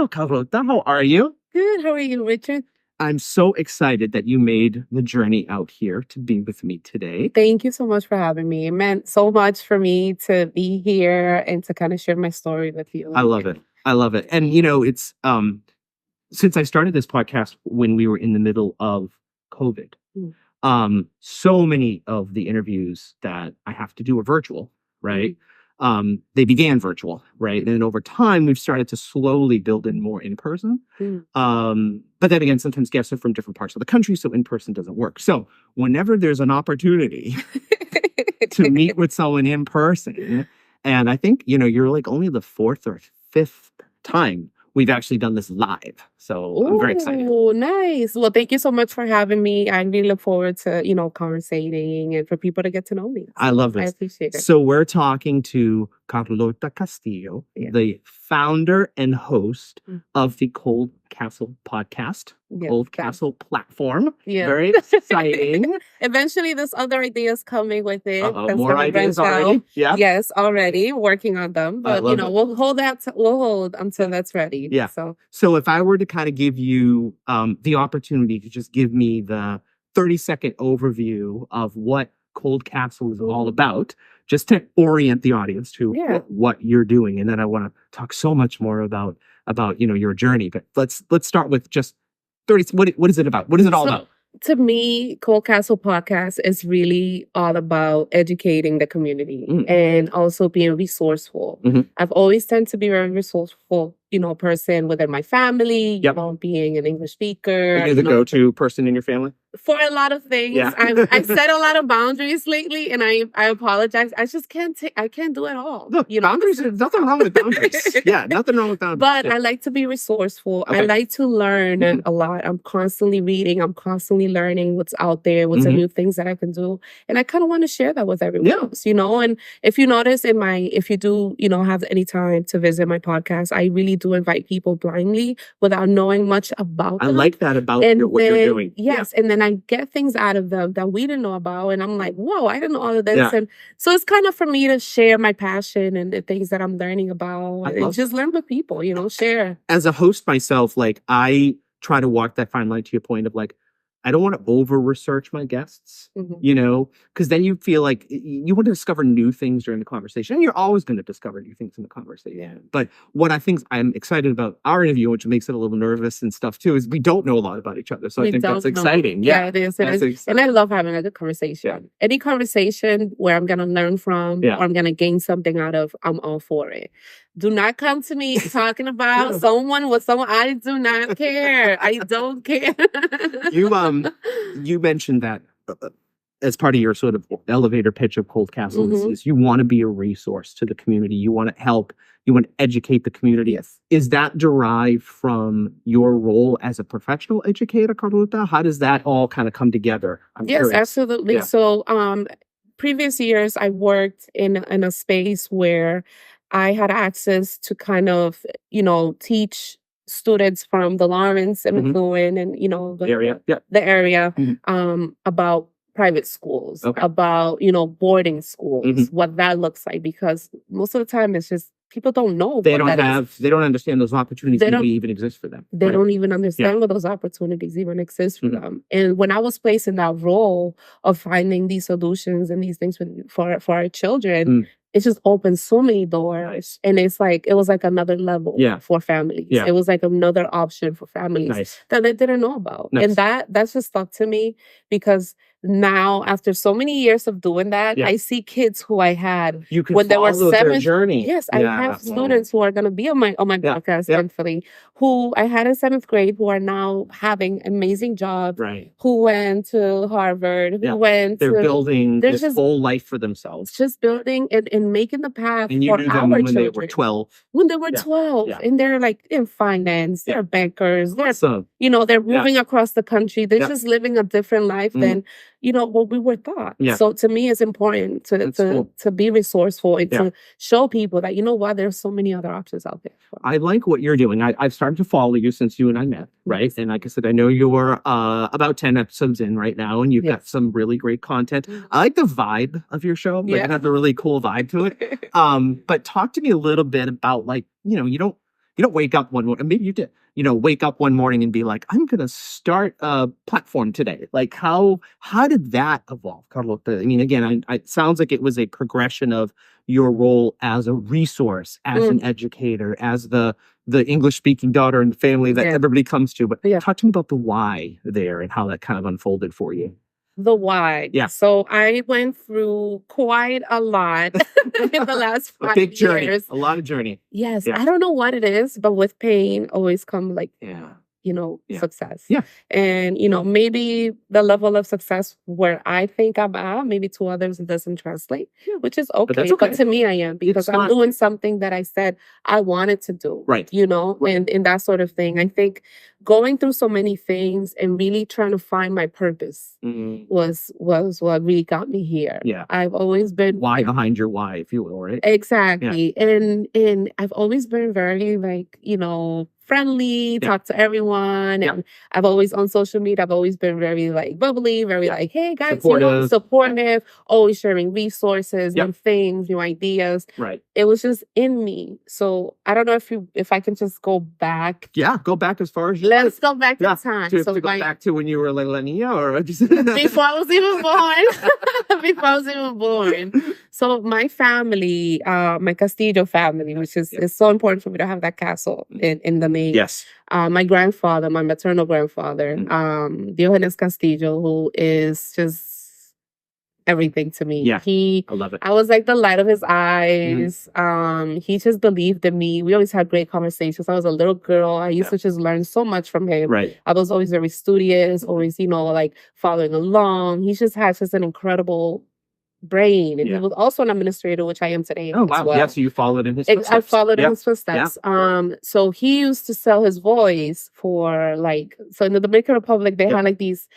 Hello, Carlota. How are you? Good. How are you, Richard? I'm so excited that you made the journey out here to be with me today. Thank you so much for having me. It meant so much for me to be here and to kind of share my story with you. I love it. I love it. And it's since I started this podcast when we were in the middle of COVID, Mm. so many of the interviews that I have to do are virtual, right? They began virtual, right? And then over time, we've started to slowly build in more in person. But then again, sometimes guests are from different parts of the country, so in person doesn't work. So whenever there's an opportunity to meet with someone in person, and I think, you're like only the fourth or fifth time we've actually done this live. So I'm very excited. Oh, nice. Well, thank you so much for having me. I really look forward to, conversating and for people to get to know me. I love I this. appreciate it. So we're talking to Carlota Castillo, Yeah. the founder and host Mm. of the Cold Castle podcast, Yes, Cold yes. Castle platform. Yeah. Very exciting. Eventually, there's other ideas coming with it. That's More gonna ideas branch out. already. Yeah. Yes, already working on them. But love it. we'll hold that. We'll hold until that's ready. Yeah. So So if I were to kind of give you the opportunity to just give me the 30-second overview of what Cold Castle is all about, just to orient the audience to Yeah. what you're doing. And then I want to talk so much more about your journey. But let's start with just 30. What is it about? What is it all about? to me, Cold Castle podcast is really all about educating the community and also being resourceful. I've always tended to be very resourceful, person within my family, being an English speaker. Are you the go-to person in your family? For a lot of things. Yeah. I set a lot of boundaries lately, and I apologize. I just I can't do it all. Look, boundaries, there's nothing wrong with boundaries. Yeah, nothing wrong with boundaries. But yeah. I like to be resourceful. Okay. I like to learn a lot. I'm constantly reading. I'm constantly learning what's out there, what's the new things that I can do. And I kind of want to share that with everyone else, And if you notice if you do, have any time to visit my podcast, I really do invite people blindly without knowing much about them. I like that about what you're doing. Yes. And then I get things out of them that we didn't know about. And I'm like, whoa, I didn't know all of this. Yeah. And so it's kind of for me to share my passion and the things that I'm learning about and just learn with people, share. As a host myself, I try to walk that fine line to your point of I don't want to over research my guests, because then you feel like you want to discover new things during the conversation. And you're always going to discover new things in the conversation. Yeah. But what I think I'm excited about our interview, which makes it a little nervous and stuff too, is we don't know a lot about each other. So I think that's exciting. Yeah, it is. And I love having a good conversation. Yeah. Any conversation where I'm going to learn from or I'm going to gain something out of, I'm all for it. Do not come to me talking about someone with someone. I do not care. I don't care. You mentioned that as part of your sort of elevator pitch of Cold Castle is you want to be a resource to the community. You want to help. You want to educate the community. Yes. Is that derived from your role as a professional educator, Carlota? How does that all kind of come together? Yes, absolutely. Yeah. So previous years, I worked in a space where I had access to kind of, teach students from the Lawrence and McLuhan and, the area about private schools, about, boarding schools, what that looks like, because most of the time it's just people don't know. They don't understand those opportunities even exist for them. They don't even understand what those opportunities even exist for them. And when I was placed in that role of finding these solutions and these things for our children, it just opened so many doors. Nice. And it was like another level for families. Yeah. It was like another option for families that they didn't know about. Nice. And that's just stuck to me because now, after so many years of doing that, I see kids who I had when they were 7. Their journey. Yes, I have students who are going to be on my podcast, thankfully, who I had in 7th grade who are now having amazing jobs. Right. Who went to Harvard. Who went. They're building this whole life for themselves. Just building and making the path. And you for knew them our when children. they were 12. When they were 12, and they're like in finance. They're bankers. They're they're moving across the country. They're just living a different life than what we were taught. Yeah. So to me, it's important to be resourceful and to show people that, there's so many other options out there. I like what you're doing. I've started to follow you since you and I met, right? And like I said, I know you're about 10 episodes in right now, and you've got some really great content. I like the vibe of your show. It has a really cool vibe to it. But talk to me a little bit about You don't wake up one morning, maybe you did, wake up one morning and be like, I'm going to start a platform today. Like how did that evolve, Carlota? I mean, again, it sounds like it was a progression of your role as a resource, as an educator, as the English speaking daughter in the family that everybody comes to. But talk to me about the why there and how that kind of unfolded for you. The why. Yeah. So I went through quite a lot in the last 5 big journey, years. A lot of journey. Yes. Yeah. I don't know what it is, but with pain always come like, success. Yeah. And, maybe the level of success where I think I'm at, maybe to others it doesn't translate, which is okay. But that's okay. But to me, I am, because I'm doing something that I said I wanted to do. Right. And that sort of thing. I think going through so many things and really trying to find my purpose was what really got me here. Yeah. I've always been why behind your why, if you will, right? Exactly. Yeah. And I've always been very friendly, talk to everyone. And I've always on social media, I've always been very bubbly, very hey guys, supportive, always sharing resources and things, new ideas. Right. It was just in me. So I don't know if I can just go back. Yeah, go back as far as you Let's go back to time. To go back to when you were a little niña, or just before I was even born. Before I was even born. So my family, my Castillo family, which is so important for me to have that castle in the name. Yes. My grandfather, my maternal grandfather, Diogenes Castillo, who is just everything to me. Yeah, I love it. I was like the light of his eyes. He just believed in me. We always had great conversations. I was a little girl. I used to just learn so much from him. Right. I was always very studious, always, following along. He just had just an incredible brain. And he was also an administrator, which I am today. Oh, wow. Well. Yeah, so you followed in his footsteps. I followed in his footsteps. Yeah. So he used to sell his voice for so in the Dominican Republic, they had these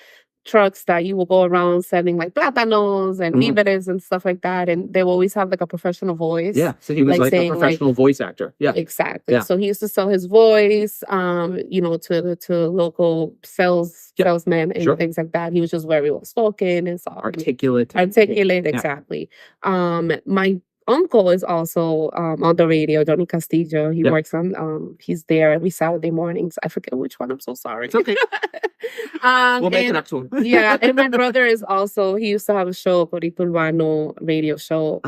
trucks that you will go around selling plátanos and víveres and stuff like that. And they will always have a professional voice. Yeah. So he was saying, a professional voice actor. Yeah. Exactly. Yeah. So he used to sell his voice, to local salesmen and things like that. He was just very well spoken and so articulate. Exactly. My uncle is also on the radio, Johnny Castillo. He works on he's there every Saturday mornings. I forget which one. I'm so sorry. It's okay. We'll make it up to him. Yeah. And my brother is also, he used to have a show, Corito Urbano radio show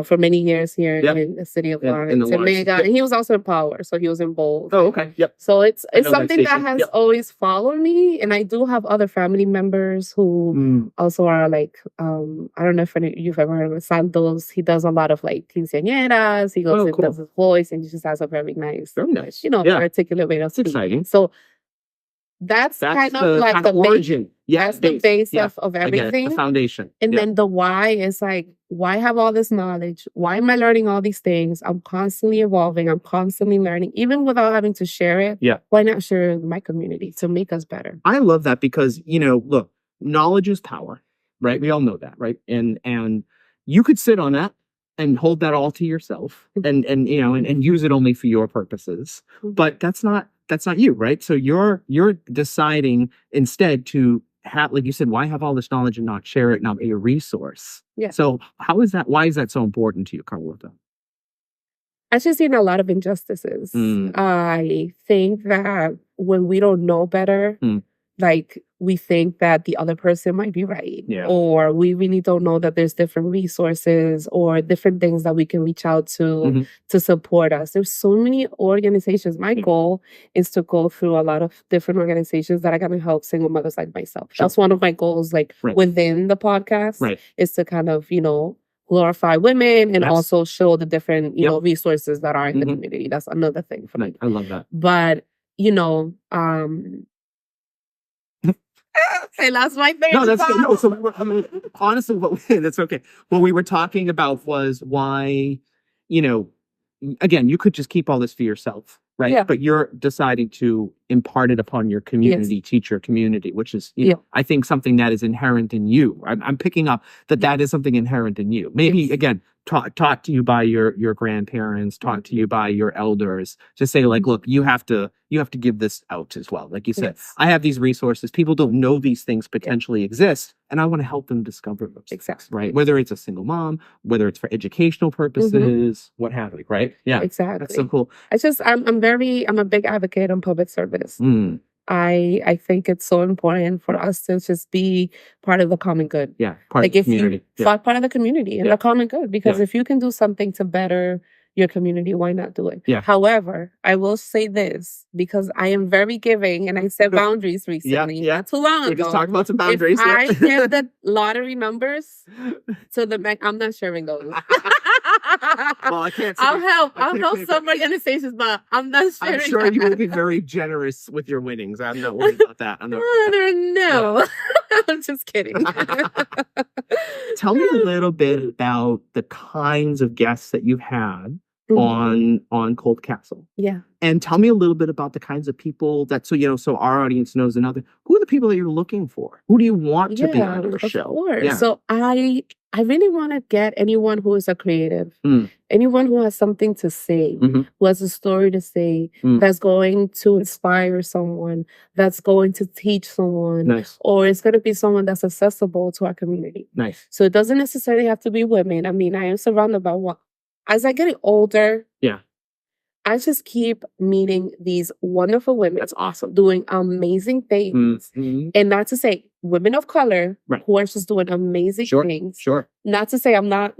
for many years here in the city of Lawrence. And he was also in Power, so he was in both. Oh, okay. Yep. So it's something that has always followed me. And I do have other family members who also are I don't know if you've ever heard of Santos. He does a lot of quinceañeras. He goes and does his voice, and he just has a very nice, articulate way of speaking. Exciting. So that's kind of the origin. That's the base of everything. The foundation. And then the why is why have all this knowledge? Why am I learning all these things? I'm constantly evolving. I'm constantly learning, even without having to share it. Yeah. Why not share it with my community to make us better? I love that because, look, knowledge is power, right? We all know that, right? And you could sit on that and hold that all to yourself and use it only for your purposes. But that's not you, right? So you're deciding instead to have, like you said, why have all this knowledge and not share it, not be a resource? Yeah. So how is that? Why is that so important to you, Carlota? I've just seen a lot of injustices. I think that when we don't know better, we think that the other person might be right. Yeah. Or we really don't know that there's different resources or different things that we can reach out to support us. There's so many organizations. My goal is to go through a lot of different organizations that are going to help single mothers like myself. Sure. That's one of my goals, within the podcast, is to kind of, glorify women and also show the different, resources that are in the community. That's another thing for me. I love that. But, I lost my thing. No, that's good. No, so honestly, that's okay. What we were talking about was why, again, you could just keep all this for yourself, right? Yeah. But you're deciding to impart it upon your community, teach your community, which is, I think, something that is inherent in you. I'm picking up that is something inherent in you. Maybe, again, taught to you by your grandparents, taught to you by your elders, to say, like, look, you have to give this out as well. Like you said, I have these resources. People don't know these things potentially exist, and I want to help them discover those things, right? Whether it's a single mom, whether it's for educational purposes, what have you, right? Yeah, exactly. That's so cool. It's just I'm a big advocate on public service. I think it's so important for us to just be part of the common good. Yeah, part of the community. Part of the community and the common good. Because if you can do something to better your community, why not do it? Yeah. However, I will say this, because I am very giving and I set boundaries recently. Not too long ago. We just talked about some boundaries. If I get the lottery numbers to the bank, I'm not sharing those. Well, I can't. I'll help some organizations, but I'm not sharing. I'm sure you will be very generous with your winnings. I'm not worried about that. No. I'm just kidding. Tell me a little bit about the kinds of guests that you've had on Cold Castle. Yeah. And tell me a little bit about the kinds of people that, so our audience knows who are the people that you're looking for? Who do you want to be on your show? Course. Yeah. So I really want to get anyone who is a creative, anyone who has something to say, who has a story to say, that's going to inspire someone, that's going to teach someone, or it's going to be someone that's accessible to our community. Nice. So it doesn't necessarily have to be women. I mean, I am surrounded by as I get older, I just keep meeting these wonderful women. That's awesome. Doing amazing things. And not to say women of color who are just doing amazing things. Sure. Not to say I'm not,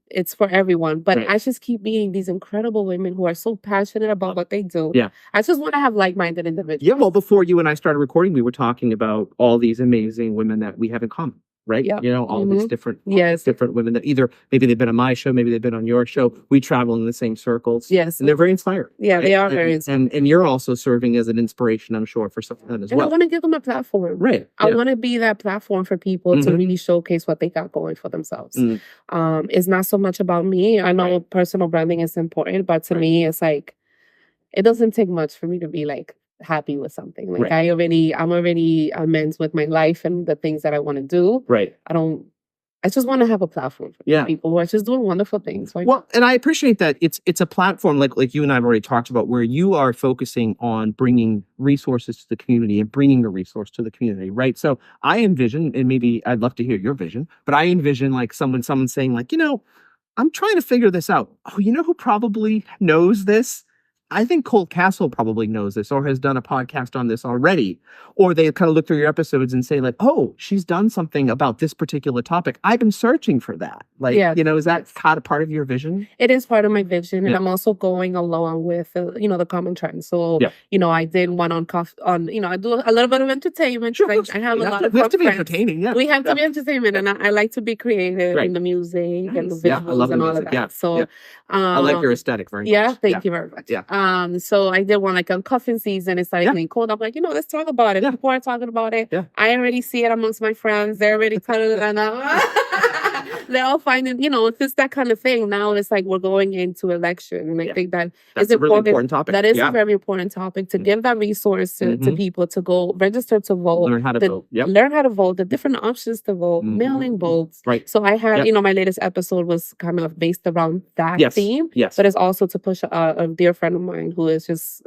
it's for everyone. But I just keep meeting these incredible women who are so passionate about what they do. Yeah. I just want to have like-minded individuals. Yeah, well, before you and I started recording, we were talking about all these amazing women that we have in common. Right? Yeah. All these different women that either maybe they've been on my show, maybe they've been on your show. We travel in the same circles. Yes. And they're very inspiring. Yeah, they are very inspiring. And you're also serving as an inspiration, I'm sure, for some of them as well. And I want to give them a platform. Right. I want to be that platform for people to really showcase what they got going for themselves. It's not so much about me. I know personal branding is important, but to me, it's like, it doesn't take much for me to be like happy with something. Like I'm already amends with my life and the things that I want to do. Right. I just want to have a platform for people who are just doing wonderful things. Well, and I appreciate that it's a platform like you and I have already talked about, where you are focusing on bringing resources to the community and bringing the resource to the community, right? So I envision, and maybe I'd love to hear your vision, but I envision like someone saying like, I'm trying to figure this out. Oh, who probably knows this? I think Cold Castle probably knows this or has done a podcast on this already. Or they kind of look through your episodes and say like, oh, she's done something about this particular topic. I've been searching for that. Like, is that kind of part of your vision? It is part of my vision. And I'm also going along with, the common trend. So, I did one on, I do a little bit of entertainment. Sure, I have a lot of we have to be entertaining. Yeah. We have to be entertainment. And I like to be creative in the music and the visuals and all of that. Yeah. So, I like your aesthetic very much. Yeah, thank you very much. Yeah. So I did one like on cuffing season. It started getting cold. I'm like, let's talk about it. People are talking about it. Yeah. I already see it amongst my friends. They're already kind of, they're all finding, it's just that kind of thing. Now it's like we're going into election. And I think that's a really important topic. That is a very important topic, to give that resource to people to go register to vote. Learn how to vote. Yep. Learn how to vote, the different options to vote, mailing votes. Right. So I had, my latest episode was kind of based around that theme. Yes. But it's also to push a dear friend of mine who is just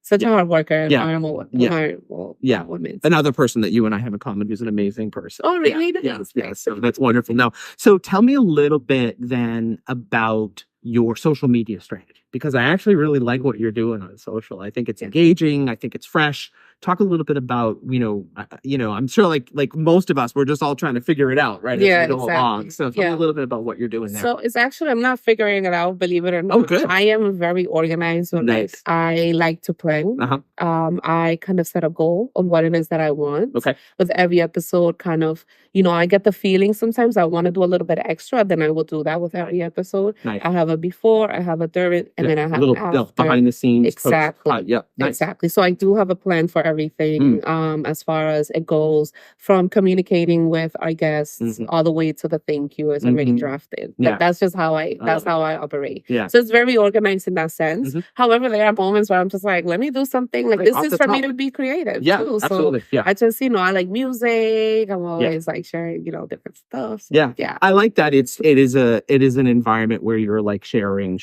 such a hard worker and woman. Another person that you and I have in common who's an amazing person. Oh, really? Yes. So that's wonderful. Now, so tell me a little bit then about your social media strategy, because I actually really like what you're doing on social. I think it's engaging. I think it's fresh. Talk a little bit about, I'm sure like most of us, we're just all trying to figure it out, right? Yeah, as we go along. So tell me a little bit about what you're doing there. So it's actually, I'm not figuring it out, believe it or not. Oh, good. I am very organized. Nice. I like to plan. I kind of set a goal of what it is that I want. Okay. With every episode, kind of, I get the feeling sometimes I want to do a little bit extra, then I will do that with every episode. Nice. I have have a before, I have a during, and then I have a little after. behind the scenes. Exactly. Yeah. Nice. Exactly. So I do have a plan for everything, as far as it goes, from communicating with our guests all the way to the thank you is already drafted. Yeah. That's just how I operate. Yeah. So it's very organized in that sense. However, there are moments where I'm just like, let me do something. Like this is for me to be creative too. So absolutely. Yeah. I just, I like music. I'm always like sharing, different stuff. So, yeah. I like that. It is an environment where you're like sharing.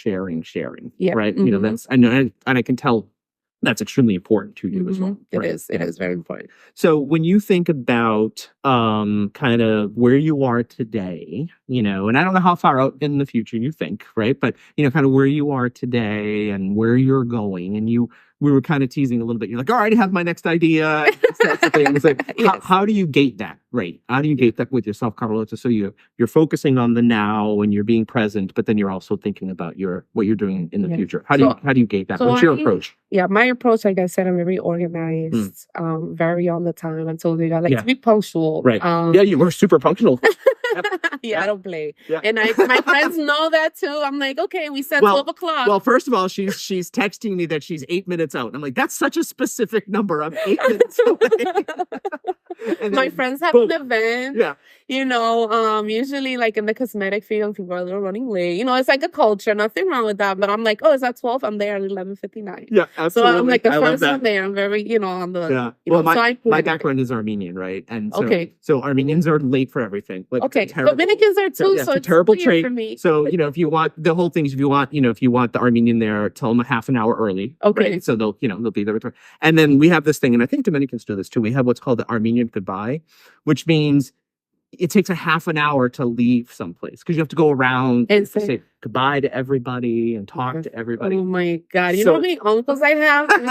Yeah. Right. That's, I know, and I can tell that's extremely important to you as well. It is very important. So when you think about kind of where you are today, and I don't know how far out in the future you think, right? But kind of where you are today and where you're going, and we were kind of teasing a little bit. You're like, all right, I have my next idea. That's the thing. It's like, Yes. how do you gate that, right? How do you gate that with yourself, Carlota? So you're focusing on the now and you're being present, but then you're also thinking about what you're doing in the future. How do you gate that? What's your approach? Yeah, my approach, like I said, I'm very organized, very on the time. I told you I like to be punctual. Right. You were super punctual. Yeah, I don't play. Yeah. And my friends know that too. I'm like, okay, we said 12 o'clock. Well, first of all, she's texting me that she's 8 minutes out. I'm like, that's such a specific number. I'm 8 minutes away. My friends have an event. Yeah. Usually like in the cosmetic field, people are a little running late. It's like a culture, nothing wrong with that. But I'm like, oh, it's at 12. I'm there at 11:59. Yeah, absolutely. So I'm like the first one there. I'm very, on the. Yeah. Well, my background is Armenian, right? And so Armenians are late for everything. Like, okay. Dominicans are too. So it's a terrible trait for me. So if you want the whole thing, if you want the Armenian there, tell them a half an hour early. Okay. Right? So they'll be there with her. And then we have this thing, and I think Dominicans do this too. We have what's called the Armenian goodbye, which means it takes a half an hour to leave someplace because you have to go around and say goodbye to everybody and talk to everybody. Oh my God. You know how many uncles I have? It's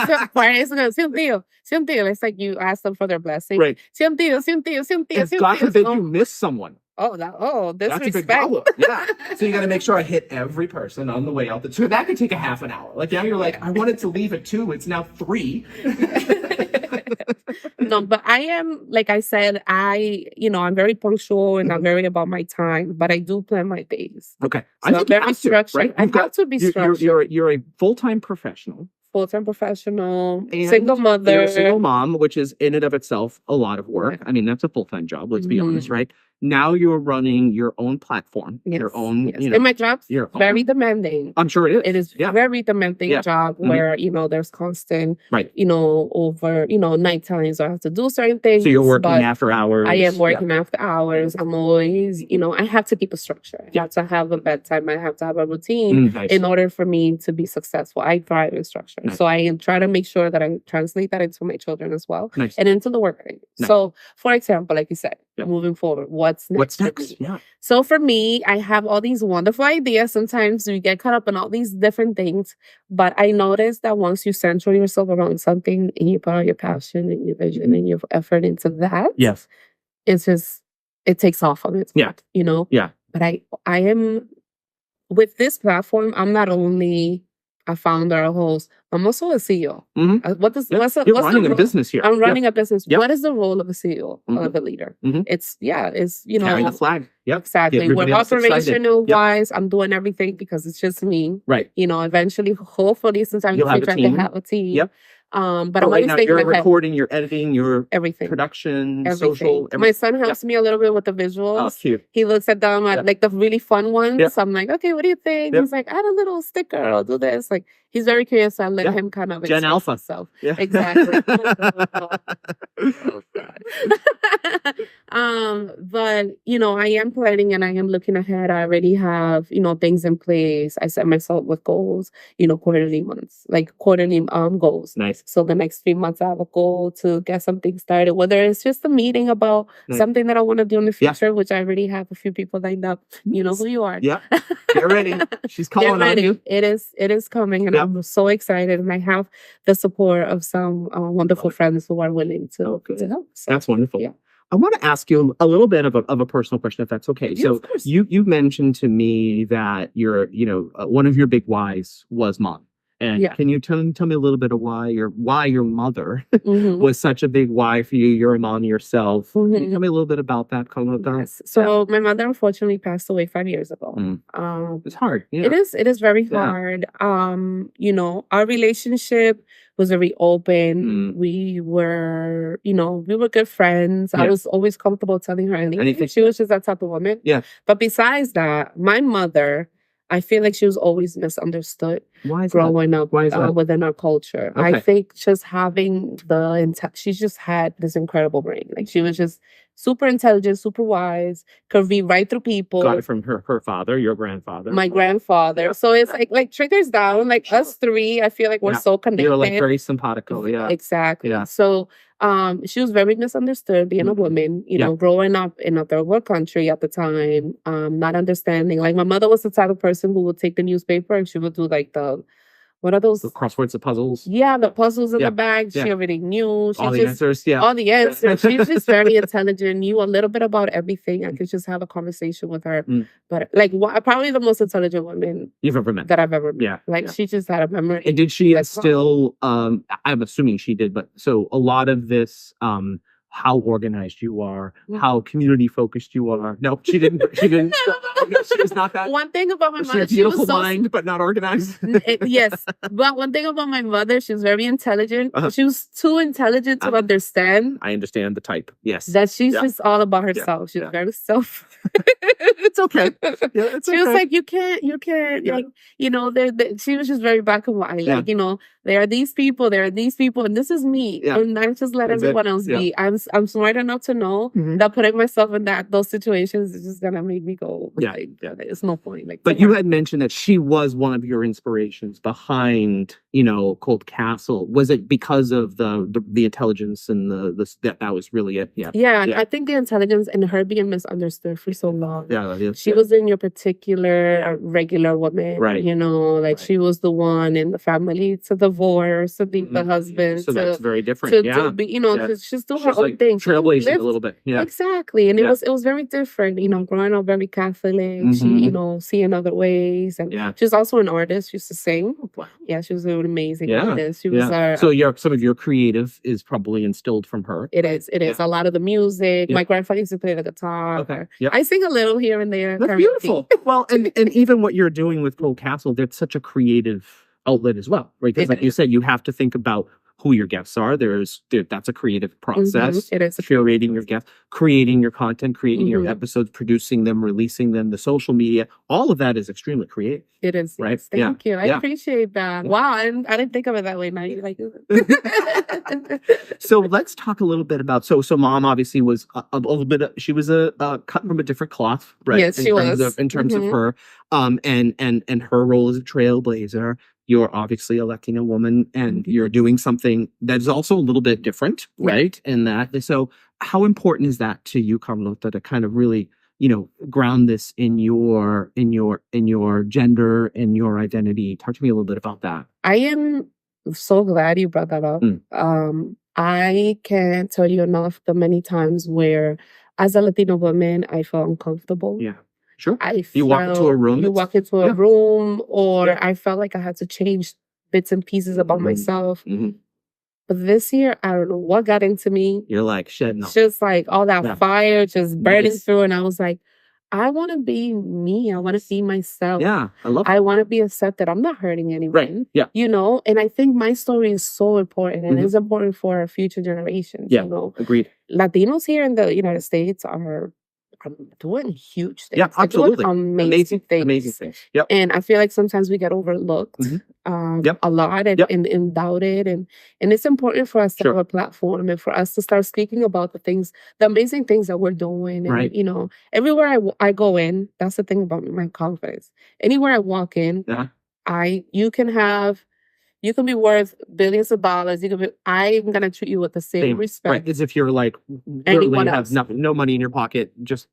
like you ask them for their blessing. Right. God forbid you miss someone. That's a big problem. Yeah. So you got to make sure I hit every person on the way out. So that could take a half an hour. Like now you're like, I wanted to leave at 2. It's now 3. No, but I am, like I said, I'm very punctual and I'm very about my time, but I do plan my days. Okay. So I think I'm very structured. Right? I got to be structured. You're a full-time professional. Full-time professional, and single mother. You're a single mom, which is in and of itself a lot of work. I mean, that's a full-time job, let's be honest, right? Now you're running your own platform, your own, and my job's very demanding. I'm sure it is. It is very demanding job where, there's constant, over, night times I have to do certain things. So you're working after hours. I am working after hours. I'm always, I have to keep a structure. I have to have a bedtime. I have to have a routine in order for me to be successful. I thrive in structure. Nice. So I try to make sure that I translate that into my children as well and into the work. Nice. So, for example, like you said, moving forward, what's next? Yeah. So for me, I have all these wonderful ideas. Sometimes we get caught up in all these different things, but I noticed that once you center yourself around something and you put all your passion and your vision and your effort into that, it takes off on its own, Yeah. But I am, with this platform, I'm not only a founder, a host, I'm also a CEO. You're running a business here. I'm running a business. What is the role of a CEO, of a leader? It's carrying the flag. Yep. Exactly. We're operational wise. I'm doing everything because it's just me. Right. Eventually, hopefully, sometime in the future, I can have a team. Yep. But I'm right always now, thinking you're recording, you're editing, you're everything, production, everything. social. My son helps me a little bit with the visuals. Oh, cute. He looks at them at like the really fun ones. So I'm like, okay, what do you think? He's like, add a little sticker. I'll do this. Like, he's very curious. So I let him kind of Gen Alpha. Himself. Yeah. Exactly. But I am planning and I am looking ahead. I already have things in place. I set myself with goals. Quarterly goals. Nice. So the next 3 months, I have a goal to get something started, whether it's just a meeting about something that I want to do in the future, which I already have a few people lined up. You know who you are. Yeah. Get ready. She's calling on you. It is coming, and I'm so excited. And I have the support of some wonderful friends who are willing to help. So, that's wonderful. Yeah. I want to ask you a little bit of a personal question, if that's okay. Yeah, so you mentioned to me that one of your big whys was mom. And Yeah. can you tell me a little bit of why your mother Mhm. was such a big why for you? You're a mom yourself. Can you Mhm. tell me a little bit about that, Carlota? Yes. So my mother unfortunately passed away 5 years ago. It's hard. It Yeah. is very Yeah. hard. Our relationship was very open. Mm. We were good friends. I Yeah. was always comfortable telling her anything. Anything. She was just that type of woman. Yeah. But besides that, my mother, I feel like she was always misunderstood Why is that? growing up Why is that? within our culture. I Okay. think just having she just had this incredible brain. Like she was just super intelligent, super wise, could read right through people. Got it from her father, your grandfather. My grandfather. Yeah. So it's like triggers down. Like us three, I feel like we're Yeah. so connected. You're like very simpatico. Yeah. Exactly. Yeah. So she was very misunderstood being a woman, Yeah. growing up in a third world country at the time, not understanding. Like my mother was the type of person who would take the newspaper and she would do like what are those? The crosswords, the puzzles. Yeah, the puzzles in Yeah. the bag. She Yeah. already knew. She All the just answers. Yeah. all the answers. She's just very intelligent, knew a little bit about everything. I could just have a conversation with her. But like, probably the most intelligent woman You've ever met. that I've ever met. Yeah. Like, Yeah. she just had a memory. And did she that's instill, I'm assuming she did, but so a lot of this, how organized you are, how community focused you are. No, she didn't. She didn't. She was not that. One thing about my She mother, had a beautiful mind, but not organized. Yes, but one thing about my mother, she was very intelligent. Uh-huh. She was too intelligent to understand. I understand the type. Yes. That she's just all about herself. She's very self. It's okay. Yeah, it's she was like, you can't, like, she was just very black and white. Like, there are these people, and this is me. Yeah. And I just let everyone else be. I'm smart enough to know that putting myself in those situations is just gonna make me go. Like, it's no point. Like, but you had mentioned that she was one of your inspirations behind, Cold Castle. Was it because of the intelligence and that was really it? Yeah. Yeah. I think the intelligence and her being misunderstood for so long. Yeah. She wasn't your particular regular woman. Right. She was the one in the family to divorce, to leave the husband. So that's very different. To be, to just do her own thing. Trailblazing a little bit. Yeah. Exactly. And it was very different, growing up very Catholic. She, seeing other ways. And she's also an artist. She used to sing. Wow. Yeah, she was an amazing artist. She was so some of your creative is probably instilled from her. It is. A lot of the music. My grandfather used to play the guitar. Okay. Yep. I sing a little here and there. That's beautiful. Well, and even what you're doing with Cold Castle, that's such a creative outlet as well, right? Because like you said, you have to think about who your guests are. That's a creative process. It is. Curating your guests, creating your content, creating your episodes, producing them, releasing them, the social media, all of that is extremely creative. It is. Right? Yes. Thank you. I appreciate that. Wow. I didn't think of it that way. Now you like it. So let's talk a little bit about, so mom obviously was a little bit, she was cut from a different cloth, right? Yes, she was. In terms of her, and her role as a trailblazer. You're obviously a Latina woman and you're doing something that is also a little bit different, right? In that. So how important is that to you, Carlota, to kind of really, ground this in your gender and your identity? Talk to me a little bit about that. I am so glad you brought that up. I can't tell you enough the many times where as a Latina woman, I felt uncomfortable. Yeah. Sure. You walk into a room, or I felt like I had to change bits and pieces about myself. But this year, I don't know what got into me. You're like, shit, no. Just like all that fire just burning through. And I was like, I want to be me. I want to see myself. Yeah, I love it. I want to be accepted. I'm not hurting anyone. Right. Yeah. And I think my story is so important and it's important for our future generations. Yeah. Agreed. Latinos here in the United States are doing huge things. Yeah, absolutely. Amazing things. Amazing things. Yep. And I feel like sometimes we get overlooked a lot and doubted. And it's important for us to have a platform and for us to start speaking about the amazing things that we're doing. And, everywhere I go in, that's the thing about my confidence. Anywhere I walk in, you can be worth billions of dollars. I'm gonna treat you with the same respect. Right, as if you're like literally have nothing, no money in your pocket. Just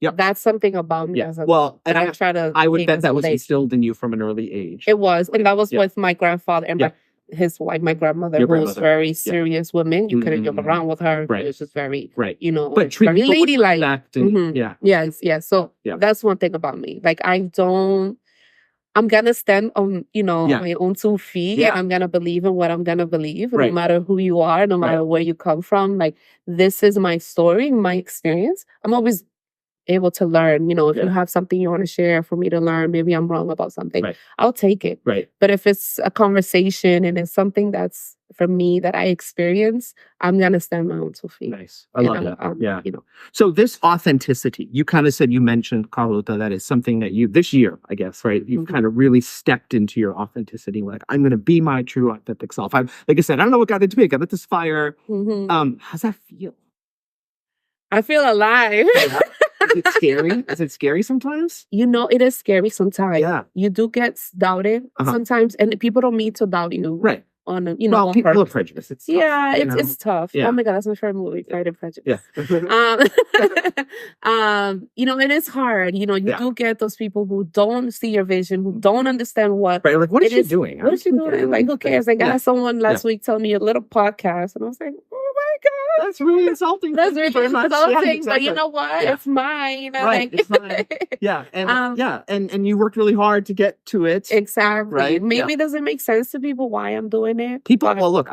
That's something about me. I would bet that was instilled in you from an early age. It was, and that was with my grandfather and his wife, my grandmother, who was very serious woman. You couldn't joke around with her. It was just very, but very ladylike. Yes. So that's one thing about me. Like I'm gonna stand on, Yeah. my own 2 feet, Yeah. and I'm gonna believe in what I'm gonna believe, no Right. matter who you are, no Right. matter where you come from. Like, this is my story, my experience. I'm always able to learn. If you Yeah. have something you want to share for me to learn, maybe I'm wrong about something, Right. I'll take it. Right. But if it's a conversation and it's something that's for me that I experience, I'm gonna stand my own 2 feet. Nice. I love And that. Yeah. So this authenticity, you kind of said, you mentioned, Carlota, that is something that you, this year, I guess, right? You've Mhm. kind of really stepped into your authenticity. Like, I'm going to be my true authentic self. Like I said, I don't know what got into me. I got lit this fire. Mhm. How's that feel? I feel alive. Yeah. Is it scary? Is it scary sometimes? It is scary sometimes. Yeah. You do get doubted sometimes, and people don't mean to doubt you. Right. On Well, on people are purpose. prejudiced. It's tough, Yeah, it's tough. Yeah. Oh my God, that's my favorite movie, Pride and Prejudice. Yeah. It is hard. You Yeah. do get those people who don't see your vision, who don't understand what. Right. Like, what is it she is. doing? What is she doing? Like, who cares? Like, I Yeah. had someone last week tell me a little podcast, and I was like, oh my God. That's really insulting. That's really insulting. Yeah, But you know what? Yeah. It's mine. Right. It's mine. Yeah. And and you worked really hard to get to it. Exactly. Right? Maybe it doesn't make sense to people why I'm doing it. People, well, look,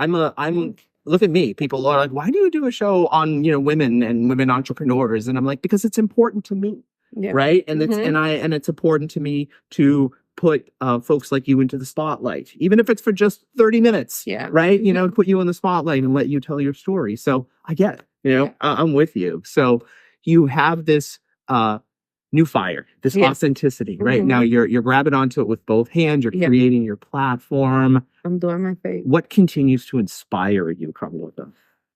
look at me. People are like, why do you do a show on, women and women entrepreneurs? And I'm like, because it's important to me. Yeah. Right. And it's important to me to put folks like you into the spotlight, even if it's for just 30 minutes. Yeah. Right. Put you in the spotlight and let you tell your story. So I get it. I'm with you. So you have this new fire, this authenticity, right? Now you're grabbing onto it with both hands. You're creating your platform. I'm doing my thing. What continues to inspire you, Carlota,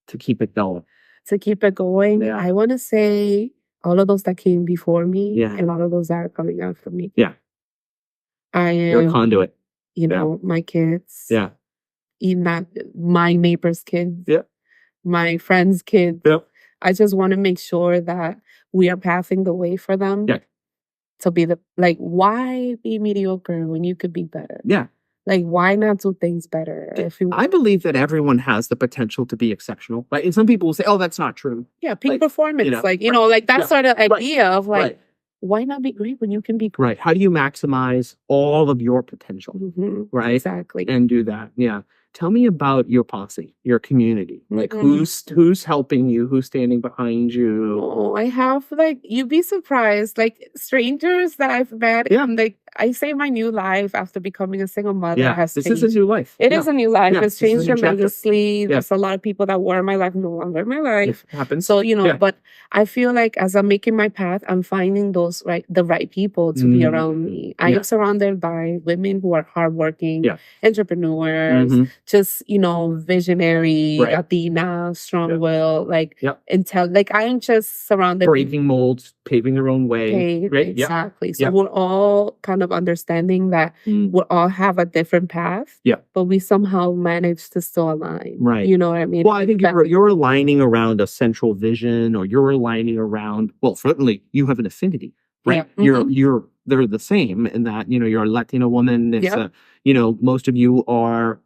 to keep it going? To keep it going, I want to say all of those that came before me and all of those that are coming after me. Yeah. You're a conduit. My kids. Yeah. Even not my neighbor's kids. Yeah. My friends' kids. Yeah. I just want to make sure that we are paving the way for them. Yeah. To be why be mediocre when you could be better? Yeah. Like, why not do things better? I believe that everyone has the potential to be exceptional. Right? And some people will say, oh, that's not true. Yeah, peak performance. That sort of idea of why not be great when you can be great? Right. How do you maximize all of your potential? Mm-hmm. Right. Exactly. And do that. Yeah. Tell me about your posse, your community. Like, who's helping you? Who's standing behind you? Oh, I have you'd be surprised. Strangers that I've met. Yeah. And I say my new life after becoming a single mother has this changed. is a new life. It is a new life. It's changed tremendously. Yeah. There's a lot of people that were in my life no longer in my life. It happens. So, but I feel like as I'm making my path, I'm finding the right people to be around me. I am surrounded by women who are hardworking, entrepreneurs, just, visionary, Latina, strong-willed, I am just surrounded. Breaking molds, paving their own way. Right? Exactly. So we're all kind of understanding that we all have a different path, but we somehow manage to still align. Right. You know what I mean? Well, I think you're aligning around a central vision, or you're aligning around, well, certainly you have an affinity, right? Yeah. They're the same in that, you're a Latina woman. It's most of you are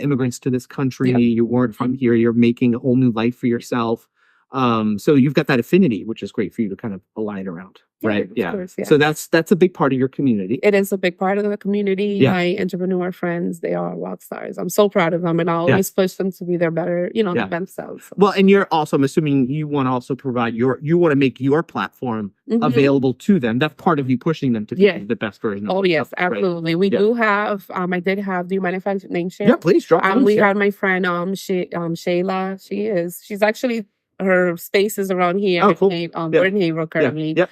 immigrants to this country. You weren't from here. You're making a whole new life for yourself. So you've got that affinity, which is great for you to kind of align around. Right. Yeah. Course, so that's a big part of your community. It is a big part of the community. Yeah. My entrepreneur friends, they are rock stars. I'm so proud of them, and I always push them to be their better, themselves. So. Well, and you're also, I'm assuming you want to also provide you want to make your platform available to them. That's part of you pushing them to be the best version. Oh yes, absolutely. Right? We do have. I did have. Do you mind if I name share? Yeah, please drop. We had my friend Shayla. She's actually. Her space is around here. Oh, cool. We're in Haverhill currently. Yeah.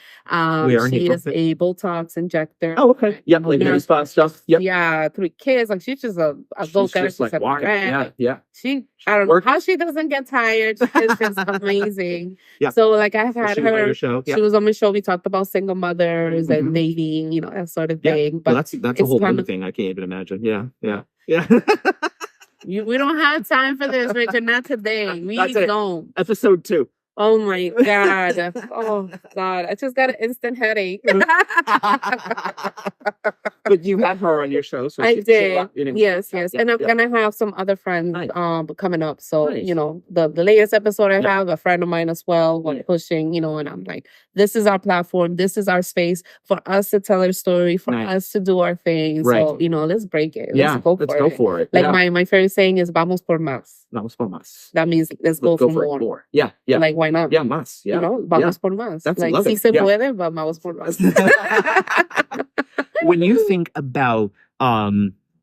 We are in she is a Botox injector. Oh, okay. Yeah, like beauty spa stuff. Yep. Yeah, 3 kids. She's just a go-getter. She's like, yeah. I don't know how she doesn't get tired. She's just amazing. Yeah. So I've had her. She was on my show. We talked about single mothers and dating, that sort of thing. But that's a whole other thing. I can't even imagine. Yeah. We don't have time for this, Richard. Not today. We don't. Episode 2. Oh my God. Oh God. I just got an instant headache. But you had her on your show, so I did. Yes. Yeah, And I'm yeah. gonna have some other friends Nice. coming up. So, Nice. you know, the latest episode I Yeah. have, a friend of mine as well, Yeah. pushing, you know, and I'm like, this is our platform, this is our space for us to tell our story, for Nice. us to do our thing. Right. So, you know, let's break it. Yeah, Let's go for it. Like Yeah. my favorite saying is vamos por más. Vamos por más. That means let's go for more. Yeah, yeah. Like why not? Yeah, más. Yeah. You know, vamos por más. That's like love si it. se Yeah. puede, vamos por más. When you think about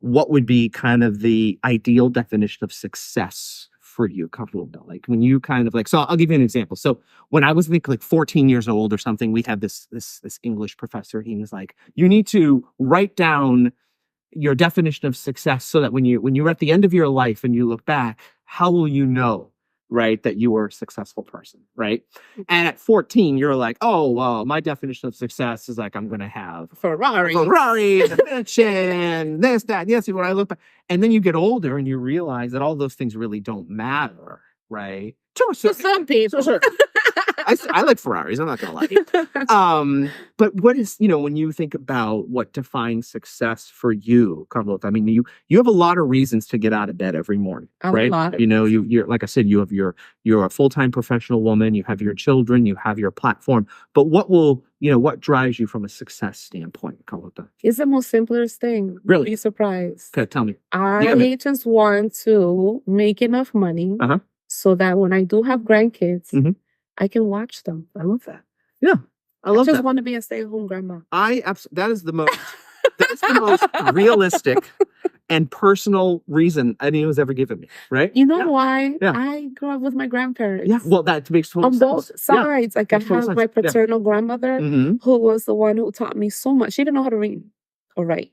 what would be kind of the ideal definition of success for you, Carlota, like when you kind of like, so I'll give you an example. So when I was like 14 years old or something, we had this English professor. He was like, you need to write down your definition of success so that when you're at the end of your life and you look back, how will you know, right, that you were a successful person, right? And at 14, you're like, oh, well, my definition of success is like I'm going to have Ferrari, the mansion, this, that, yes. When I look back, and then you get older and you realize that all those things really don't matter, right? To some people. Sure. I like Ferraris. I'm not gonna lie. But what is, you know, when you think about what defines success for you, Carlota? I mean, you have a lot of reasons to get out of bed every morning, right? A lot. You know, you're like I said, you're a full-time professional woman. You have your children. You have your platform. But what drives you from a success standpoint, Carlota? It's the most simplest thing. Really? Be surprised. Okay, tell me. I just want to make enough money so that when I do have grandkids, I can watch them. I love that. Yeah, I just want to be a stay-at-home grandma. That is the most realistic and personal reason anyone's ever given me, right? You know why? Yeah. I grew up with my grandparents. Yeah, well, that makes total sense. On both sides. Yeah. Like I have my paternal grandmother who was the one who taught me so much. She didn't know how to read or write.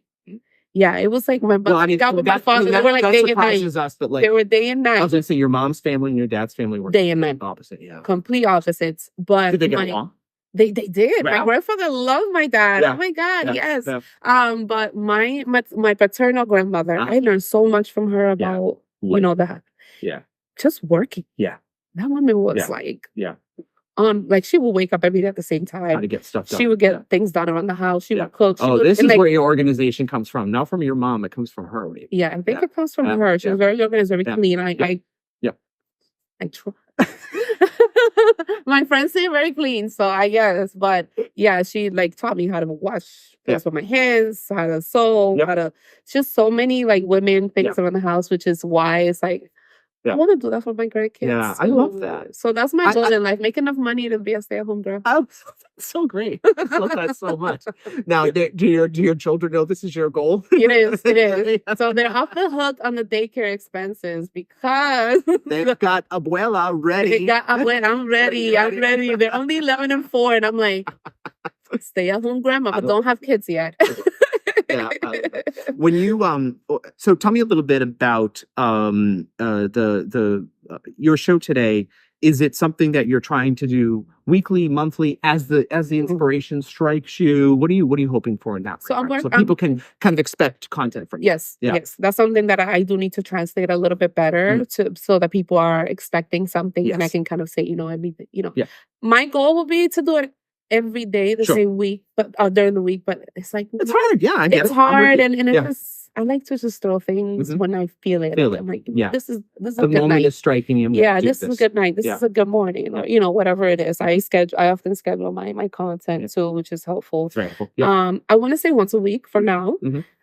Yeah, it was like my mother got with my father. They were like day and night. Us, but like, they were day and night. I was going to say your mom's family and your dad's family were day and night. Opposite, yeah. Complete opposites. But did they get along? They did. Wow. My grandfather loved my dad. Yeah. Oh my God, yes. Yeah. But my paternal grandmother, I learned so much from her about you know that. Yeah. Just working. Yeah. That woman was like like she would wake up every day at the same time. How to get stuff done. She would get things done around the house. She would cook. This is where your organization comes from. Not from your mom. It comes from her. Maybe. Yeah, I think it comes from her. She was very organized, very clean. I try. My friends say very clean, so I guess. But yeah, she like taught me how to wash with my hands, how to sew, how to just so many like women things around the house, which is why it's like I want to do that for my grandkids. Yeah, I love that. So that's my goal in life: make enough money to be a stay-at-home grandma. Oh, so great! I love that so much. Now, do your children know this is your goal? It is. It is. So they're off the hook on the daycare expenses because they've got abuela ready. They got abuela. I'm ready. I'm ready. They're only 11 and 4, and I'm like, stay-at-home grandma, but don't have kids yet. Yeah. When you so tell me a little bit about your show today. Is it something that you're trying to do weekly, monthly, as the inspiration strikes you? What are you hoping for in that? So people can kind of expect content from you. Yes, yes, that's something that I do need to translate a little bit better so that people are expecting something, and I can kind of say, everything. My goal will be to do it every day, the same week, but during the week. But it's like it's hard. Yeah, I get it's hard, and it's just I like to just throw things when I feel it. I'm like, this is a good moment night. Is striking you. This is a good night. This is a good morning. Or, whatever it is. I often schedule my content too, which is helpful. It's very helpful. Yeah. I want to say once a week for now.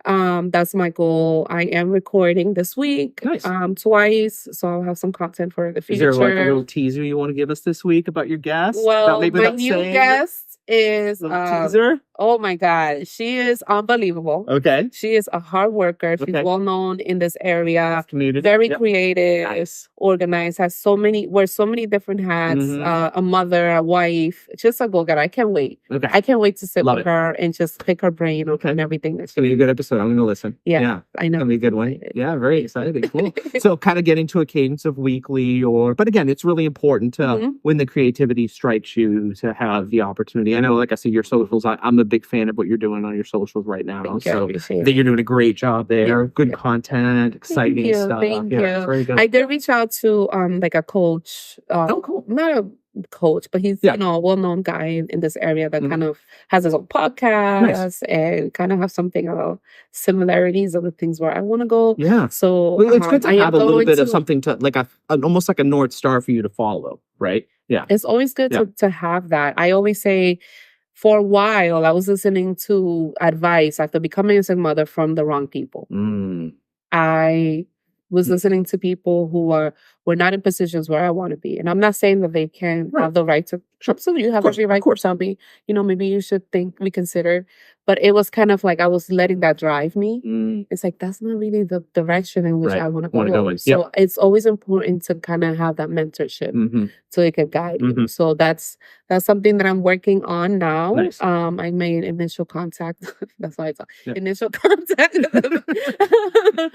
That's my goal. I am recording this week. Nice. Twice, so I'll have some content for the future. Is there like a little teaser you want to give us this week about your guest? Well, my new guest is teaser. Oh my God, she is unbelievable. Okay, she is a hard worker. She's well known in this area. Community. Very creative, organized. Wears so many different hats. A mother, a wife. Just a go-getter. I can't wait. Okay, I can't wait to sit with her and just pick her brain and everything. It's gonna be a good episode. I'm gonna listen. Yeah, I know. It's gonna be a good one. Yeah, very exciting. Cool. So kind of get into a cadence of weekly, but again, it's really important to when the creativity strikes you to have the opportunity. I know, like I said, your socials. I'm a big fan of what you're doing on your socials right now. So I think you're doing a great job there. Good content, exciting stuff. Thank you. Very good. I did reach out to like a coach. Cool. Not a coach, but he's, you know, a well-known guy in this area that kind of has his own podcast and kind of have something about similarities of the things where I want to go. Yeah. So Well, it's good to I am have a little going bit of to- something to like almost like a North Star for you to follow, right? Yeah. It's always good to have that. I always say, for a while, I was listening to advice after becoming a single mother from the wrong people. I was listening to people who were not in positions where I want to be. And I'm not saying that they can't have the right to, absolutely, you have every right to tell me, you know, maybe you should reconsider. But it was kind of like I was letting that drive me. It's like, that's not really the direction in which I want to go. So it's always important to kind of have that mentorship so it can guide you. So that's something that I'm working on now. Nice. I made initial contact. That's why I thought initial contact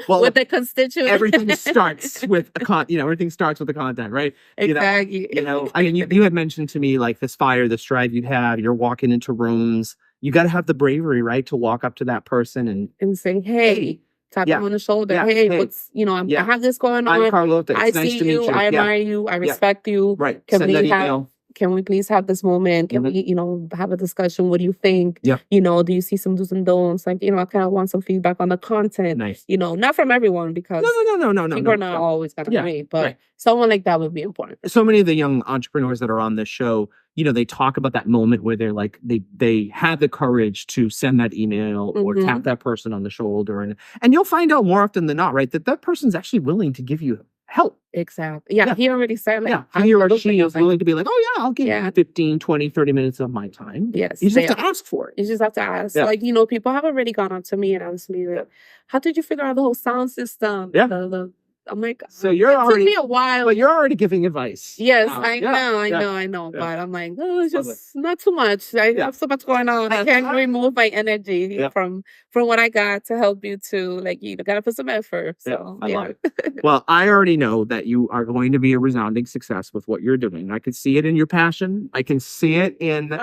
with the constituent. Everything starts with everything starts with the content, right? Exactly. I mean, you had mentioned to me like this fire, this drive you have. You're walking into rooms. You got to have the bravery, right, to walk up to that person and say, "Hey." Tap them on the shoulder. Hey, what's I have this going on. I'm Carlota. I see you. I admire you. I respect you. Right. Can we please have this moment? Can we, have a discussion? What do you think? Yeah. Do you see some do's and don'ts? Like, I kind of want some feedback on the content. Nice. Not from everyone because no. People are not always gonna agree, but someone like that would be important. So many of the young entrepreneurs that are on this show, they talk about that moment where they're like, they have the courage to send that email or tap that person on the shoulder. And you'll find out more often than not, right, that person's actually willing to give you help. Exactly. Yeah, he already said, like, he or she is willing to be like, oh yeah, I'll give you 15, 20, 30 minutes of my time. Yes. You just have to ask for it. You just have to ask. Like, people have already gone up to me and asked me, how did you figure out the whole sound system? Yeah. I'm like, so you're already, it took me a while. But you're already giving advice. Yes, I know. But I'm like, it's just not too much. I have so much going on. I can't remove my energy from what I got to help you to, like, you gotta put some effort. So I love it. Well, I already know that you are going to be a resounding success with what you're doing. I can see it in your passion. I can see it in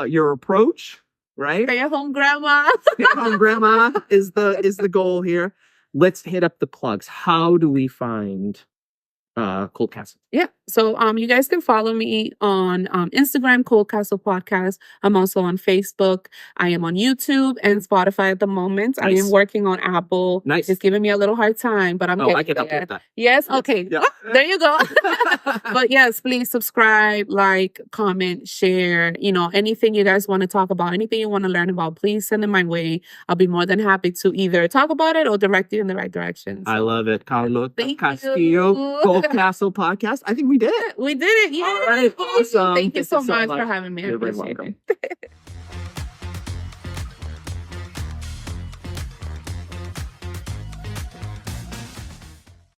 your approach, right? Stay at home grandma. Stay at home grandma is the goal here. Let's hit up the plugs. How do we find Cold Castle? Yeah. So you guys can follow me on Instagram, Cold Castle Podcast. I'm also on Facebook. I am on YouTube and Spotify at the moment. Nice. I am working on Apple. Nice. It's giving me a little hard time, but I'm getting I can help with that. Yes? Okay. Yeah. There you go. But yes, please subscribe, like, comment, share. Anything you guys want to talk about, anything you want to learn about, please send it my way. I'll be more than happy to either talk about it or direct you in the right direction. I love it. Carlota Castillo, Cold Castle Podcast. I think we did it. We did it. Yeah. All right. Awesome. Thank you so much for having me. You're very welcome.